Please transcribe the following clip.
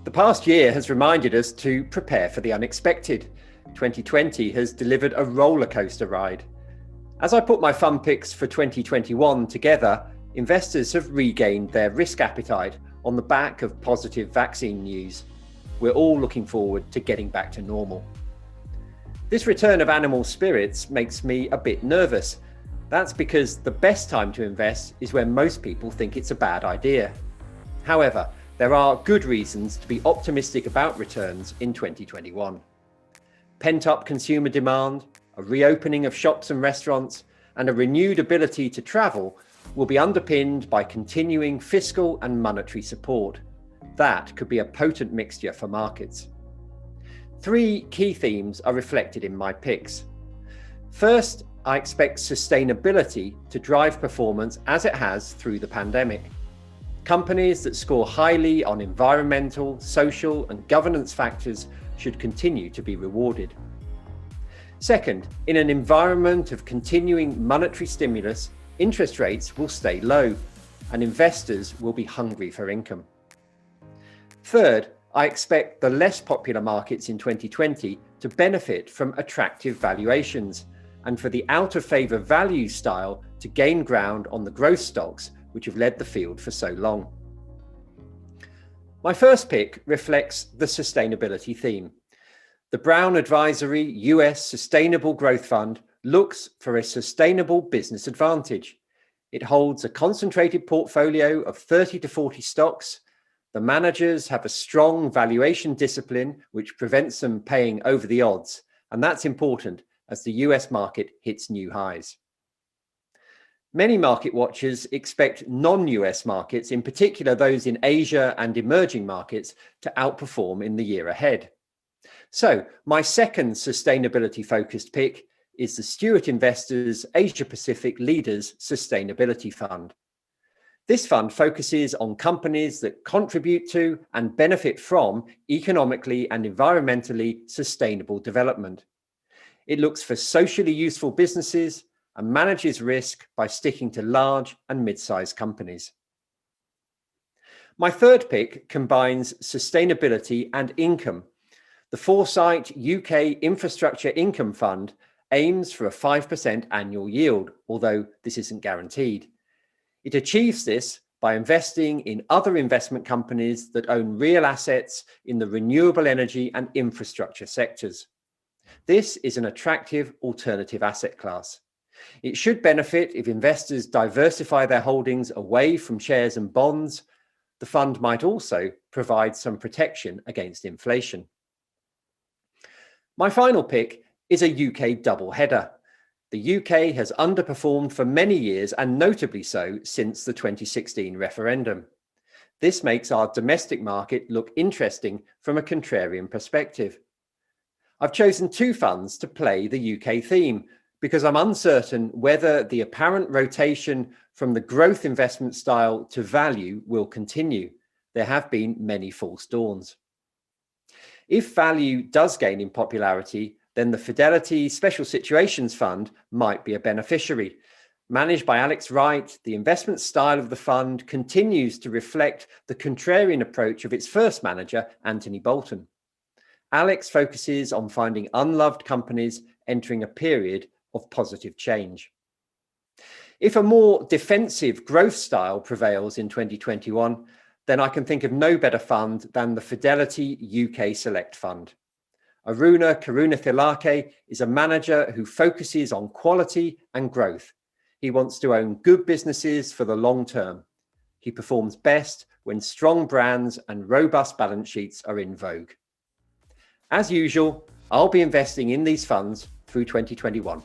The past year has reminded us to prepare for the unexpected. 2020 has delivered a roller coaster ride. As I put my fund picks for 2021 together, investors have regained their risk appetite on the back of positive vaccine news. We're all looking forward to getting back to normal. This return of animal spirits makes me a bit nervous. That's because the best time to invest is when most people think it's a bad idea. However, there are good reasons to be optimistic about returns in 2021. Pent-up consumer demand, a reopening of shops and restaurants, and a renewed ability to travel will be underpinned by continuing fiscal and monetary support. That could be a potent mixture for markets. Three key themes are reflected in my picks. First, I expect sustainability to drive performance as it has through the pandemic. Companies that score highly on environmental, social, and governance factors should continue to be rewarded. Second, in an environment of continuing monetary stimulus, interest rates will stay low, and investors will be hungry for income. Third, I expect the less popular markets in 2020 to benefit from attractive valuations, and for the out-of-favor value style to gain ground on the growth stocks which have led the field for so long. My first pick reflects the sustainability theme. The Brown Advisory US Sustainable Growth Fund looks for a sustainable business advantage. It holds a concentrated portfolio of 30 to 40 stocks. The managers have a strong valuation discipline which prevents them paying over the odds, and that's important as the US market hits new highs. Many market watchers expect non-US markets, in particular those in Asia and emerging markets, to outperform in the year ahead. So my second sustainability-focused pick is the Stewart Investors Asia Pacific Leaders Sustainability Fund. This fund focuses on companies that contribute to and benefit from economically and environmentally sustainable development. It looks for socially useful businesses and manages risk by sticking to large and mid-sized companies. My third pick combines sustainability and income. The Foresight UK Infrastructure Income Fund aims for a 5% annual yield, although this isn't guaranteed. It achieves this by investing in other investment companies that own real assets in the renewable energy and infrastructure sectors. This is an attractive alternative asset class. It should benefit if investors diversify their holdings away from shares and bonds. The fund might also provide some protection against inflation. My final pick is a UK double header. The UK has underperformed for many years, and notably so since the 2016 referendum. This makes our domestic market look interesting from a contrarian perspective. I've chosen two funds to play the UK theme because I'm uncertain whether the apparent rotation from the growth investment style to value will continue. There have been many false dawns. If value does gain in popularity, then the Fidelity Special Situations Fund might be a beneficiary. Managed by Alex Wright, the investment style of the fund continues to reflect the contrarian approach of its first manager, Anthony Bolton. Alex focuses on finding unloved companies entering a period of positive change. If a more defensive growth style prevails in 2021, then I can think of no better fund than the Fidelity UK Select Fund. Aruna Karunathilake is a manager who focuses on quality and growth. He wants to own good businesses for the long term. He performs best when strong brands and robust balance sheets are in vogue. As usual, I'll be investing in these funds through 2021.